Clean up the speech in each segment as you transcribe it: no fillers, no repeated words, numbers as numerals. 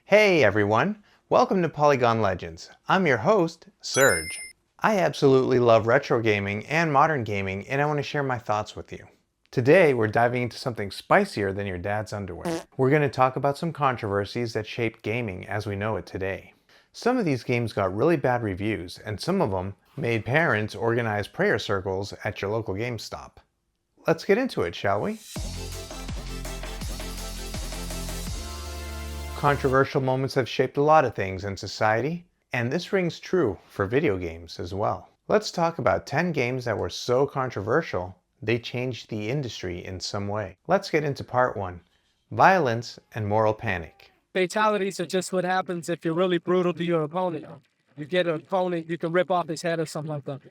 Hey everyone, welcome to Polygon Legends. I'm your host, Serge. I absolutely love retro gaming and modern gaming, and I want to share my thoughts with you. Today we're diving into something spicier than your dad's underwear. We're going to talk about some controversies that shaped gaming as we know it today. Some of these games got really bad reviews, and some of them made parents organize prayer circles at your local GameStop. Let's get into it, shall we? Controversial moments have shaped a lot of things in society, and this rings true for video games as well. Let's talk about 10 games that were so controversial, they changed the industry in some way. Let's get into part 1, violence and moral panic. Fatalities are just what happens if you're really brutal to your opponent. You get an opponent, you can rip off his head or something like that.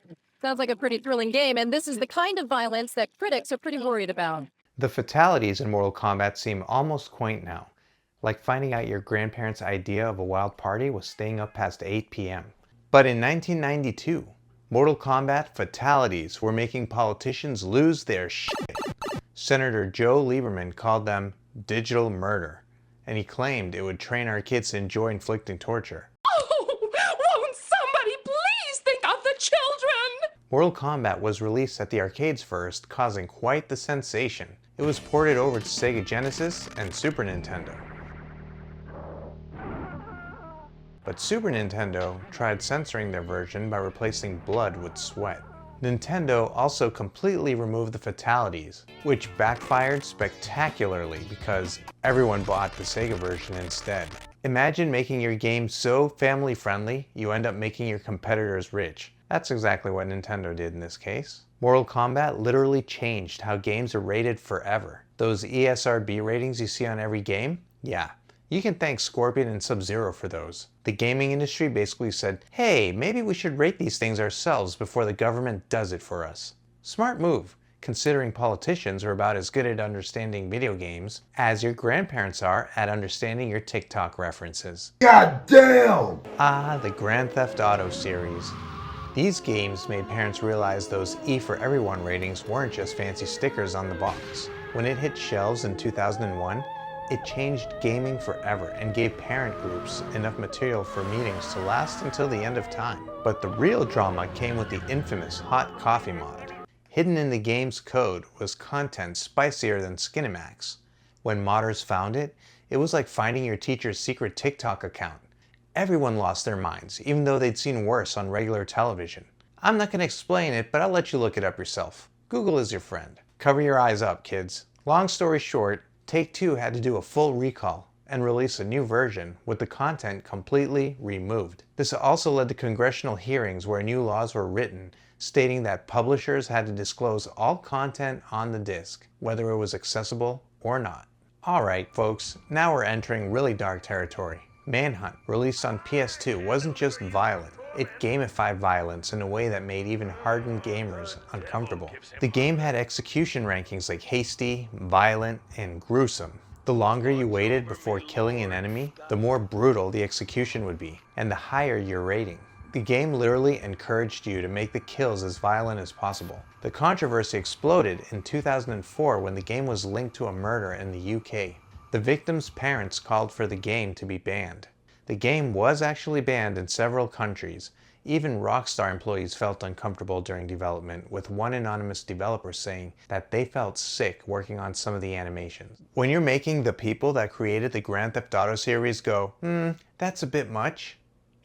Sounds like a pretty thrilling game, and this is the kind of violence that critics are pretty worried about. The fatalities in Mortal Kombat seem almost quaint now, like finding out your grandparents' idea of a wild party was staying up past 8 p.m. But in 1992, Mortal Kombat fatalities were making politicians lose their shit. Senator Joe Lieberman called them digital murder, and he claimed it would train our kids to enjoy inflicting torture. Oh, won't somebody please think of the children? Mortal Kombat was released at the arcades first, causing quite the sensation. It was ported over to Sega Genesis and Super Nintendo. But Super Nintendo tried censoring their version by replacing blood with sweat. Nintendo also completely removed the fatalities, which backfired spectacularly because everyone bought the Sega version instead. Imagine making your game so family-friendly, you end up making your competitors rich. That's exactly what Nintendo did in this case. Mortal Kombat literally changed how games are rated forever. Those ESRB ratings you see on every game? Yeah. You can thank Scorpion and Sub-Zero for those. The gaming industry basically said, hey, maybe we should rate these things ourselves before the government does it for us. Smart move, considering politicians are about as good at understanding video games as your grandparents are at understanding your TikTok references. God damn! Ah, the Grand Theft Auto series. These games made parents realize those E for Everyone ratings weren't just fancy stickers on the box. When it hit shelves in 2001, it changed gaming forever and gave parent groups enough material for meetings to last until the end of time. But the real drama came with the infamous hot coffee mod. Hidden in the game's code was content spicier than Skinemax. When modders found it, it was like finding your teacher's secret TikTok account. Everyone lost their minds, even though they'd seen worse on regular television. I'm not going to explain it, but I'll let you look it up yourself. Google is your friend. Cover your eyes up, kids. Long story short, Take-Two had to do a full recall and release a new version with the content completely removed. This also led to congressional hearings where new laws were written stating that publishers had to disclose all content on the disc, whether it was accessible or not. Alright folks, now we're entering really dark territory. Manhunt, released on PS2, wasn't just violent. It gamified violence in a way that made even hardened gamers uncomfortable. The game had execution rankings like hasty, violent, and gruesome. The longer you waited before killing an enemy, the more brutal the execution would be, and the higher your rating. The game literally encouraged you to make the kills as violent as possible. The controversy exploded in 2004 when the game was linked to a murder in the UK. The victim's parents called for the game to be banned. The game was actually banned in several countries. Even Rockstar employees felt uncomfortable during development, with one anonymous developer saying that they felt sick working on some of the animations. When you're making the people that created the Grand Theft Auto series go, that's a bit much,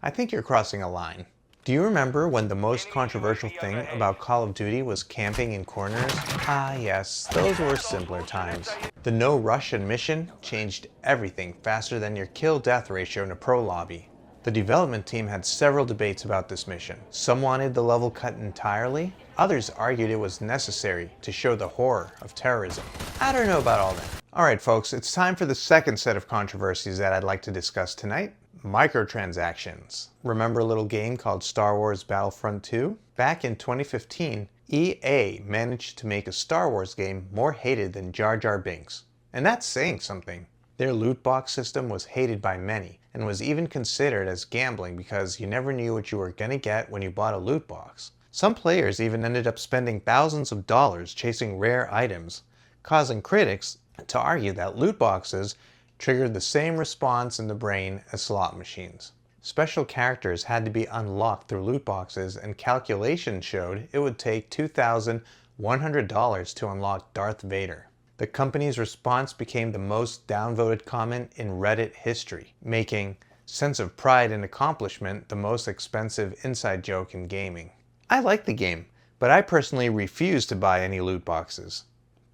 I think you're crossing a line. Do you remember when the most controversial thing about Call of Duty was camping in corners? Ah yes, those were simpler times. The no Russian mission changed everything faster than your kill-death ratio in a pro lobby. The development team had several debates about this mission. Some wanted the level cut entirely, others argued it was necessary to show the horror of terrorism. I don't know about all that. Alright folks, it's time for the second set of controversies that I'd like to discuss tonight. Microtransactions. Remember a little game called Star Wars Battlefront 2? Back in 2015, EA managed to make a Star Wars game more hated than Jar Jar Binks. And that's saying something. Their loot box system was hated by many, and was even considered as gambling because you never knew what you were gonna get when you bought a loot box. Some players even ended up spending thousands of dollars chasing rare items, causing critics to argue that loot boxes triggered the same response in the brain as slot machines. Special characters had to be unlocked through loot boxes, and calculations showed it would take $2,100 to unlock Darth Vader. The company's response became the most downvoted comment in Reddit history, making sense of pride and accomplishment the most expensive inside joke in gaming. I like the game, but I personally refuse to buy any loot boxes.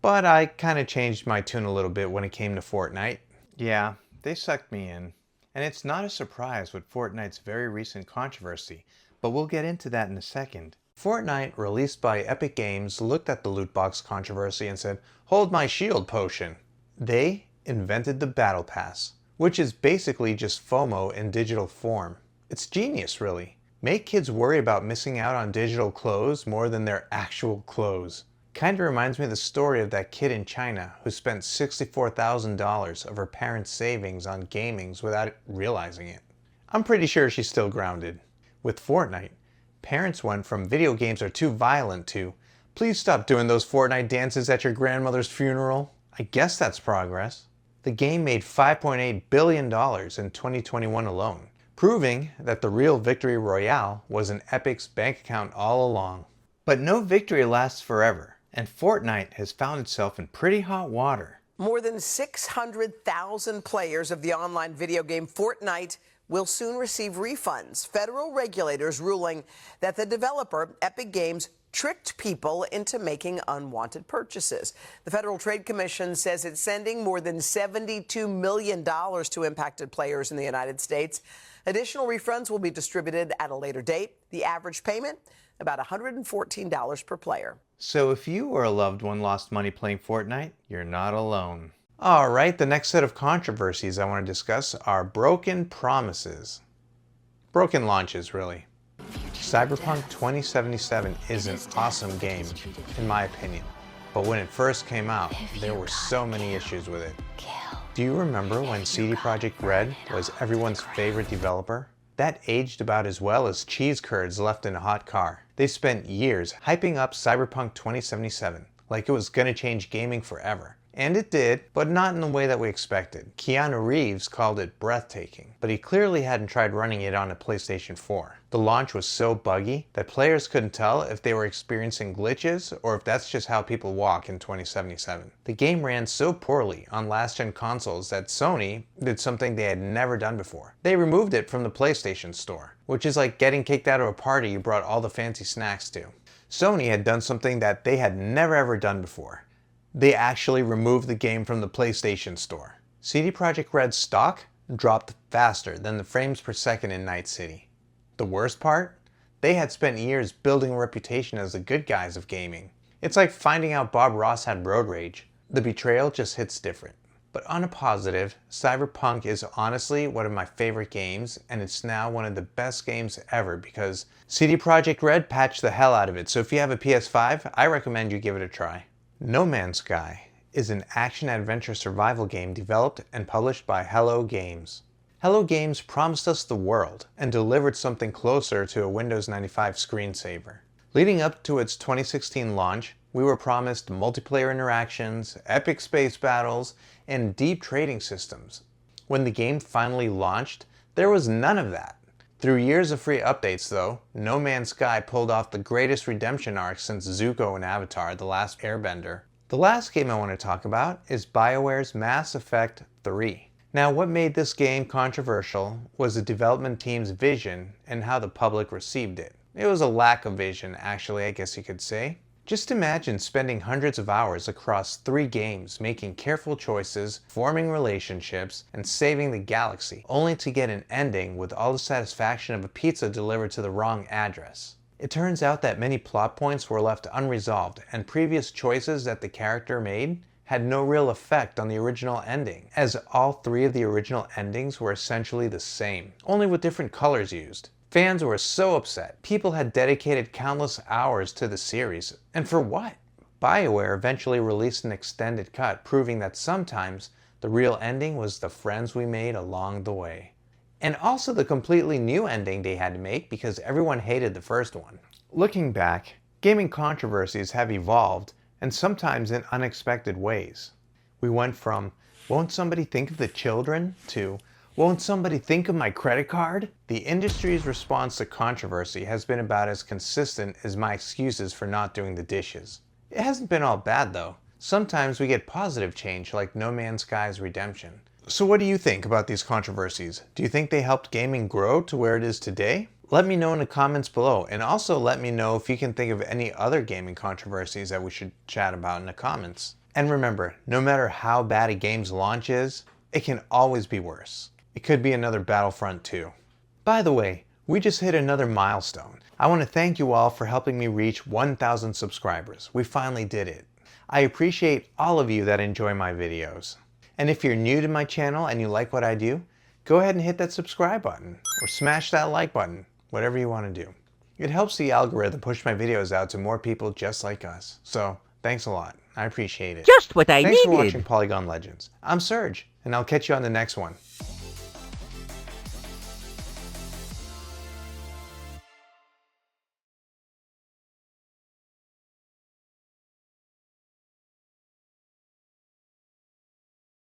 But I kinda changed my tune a little bit when it came to Fortnite. Yeah, they sucked me in. And it's not a surprise with Fortnite's very recent controversy, but we'll get into that in a second. Fortnite, released by Epic Games, looked at the loot box controversy and said, "Hold my shield potion." They invented the Battle Pass, which is basically just FOMO in digital form. It's genius, really. Make kids worry about missing out on digital clothes more than their actual clothes. Kinda reminds me of the story of that kid in China who spent $64,000 of her parents' savings on gamings without realizing it. I'm pretty sure she's still grounded. With Fortnite, parents went from "video games are too violent" to "please stop doing those Fortnite dances at your grandmother's funeral." I guess that's progress. The game made $5.8 billion in 2021 alone, proving that the real victory royale was in Epic's bank account all along. But no victory lasts forever, and Fortnite has found itself in pretty hot water. More than 600,000 players of the online video game Fortnite will soon receive refunds. Federal regulators ruling that the developer, Epic Games, tricked people into making unwanted purchases. The Federal Trade Commission says it's sending more than $72 million to impacted players in the United States. Additional refunds will be distributed at a later date. The average payment, about $114 per player. So if you or a loved one lost money playing Fortnite, you're not alone. Alright, the next set of controversies I want to discuss are broken promises. Broken launches, really. Cyberpunk 2077 is an awesome game, in my opinion. But when it first came out, there were so many issues with it. Do you remember when CD Projekt Red was everyone's favorite developer? That aged about as well as cheese curds left in a hot car. They spent years hyping up Cyberpunk 2077 like it was gonna change gaming forever. And it did, but not in the way that we expected. Keanu Reeves called it breathtaking, but he clearly hadn't tried running it on a PlayStation 4. The launch was so buggy that players couldn't tell if they were experiencing glitches or if that's just how people walk in 2077. The game ran so poorly on last-gen consoles that Sony did something they had never done before. They removed it from the PlayStation Store, which is like getting kicked out of a party you brought all the fancy snacks to. Sony had done something that they had never ever done before. They actually removed the game from the PlayStation Store. CD Projekt Red's stock dropped faster than the frames per second in Night City. The worst part? They had spent years building a reputation as the good guys of gaming. It's like finding out Bob Ross had road rage. The betrayal just hits different. But on a positive, Cyberpunk is honestly one of my favorite games, and it's now one of the best games ever because CD Projekt Red patched the hell out of it, so if you have a PS5, I recommend you give it a try. No Man's Sky is an action-adventure survival game developed and published by Hello Games. Hello Games promised us the world and delivered something closer to a Windows 95 screensaver. Leading up to its 2016 launch, we were promised multiplayer interactions, epic space battles, and deep trading systems. When the game finally launched, there was none of that. Through years of free updates though, No Man's Sky pulled off the greatest redemption arc since Zuko in Avatar: The Last Airbender. The last game I want to talk about is BioWare's Mass Effect 3. Now what made this game controversial was the development team's vision and how the public received it. It was a lack of vision, actually, I guess you could say. Just imagine spending hundreds of hours across 3 games making careful choices, forming relationships, and saving the galaxy, only to get an ending with all the satisfaction of a pizza delivered to the wrong address. It turns out that many plot points were left unresolved, and previous choices that the character made had no real effect on the original ending, as all 3 of the original endings were essentially the same, only with different colors used. Fans were so upset. People had dedicated countless hours to the series. And for what? BioWare eventually released an extended cut proving that sometimes the real ending was the friends we made along the way. And also the completely new ending they had to make because everyone hated the first one. Looking back, gaming controversies have evolved, and sometimes in unexpected ways. We went from won't somebody think of the children, to won't somebody think of my credit card? The industry's response to controversy has been about as consistent as my excuses for not doing the dishes. It hasn't been all bad though. Sometimes we get positive change like No Man's Sky's redemption. So what do you think about these controversies? Do you think they helped gaming grow to where it is today? Let me know in the comments below, and also let me know if you can think of any other gaming controversies that we should chat about in the comments. And remember, no matter how bad a game's launch is, it can always be worse. It could be another Battlefront 2. By the way, we just hit another milestone. I want to thank you all for helping me reach 1,000 subscribers. We finally did it. I appreciate all of you that enjoy my videos. And if you're new to my channel and you like what I do, go ahead and hit that subscribe button or smash that like button, whatever you want to do. It helps the algorithm push my videos out to more people just like us. So thanks a lot. I appreciate it. Just what I Thanks needed. for watching Polygon Legends. I'm Serge, and I'll catch you on the next one.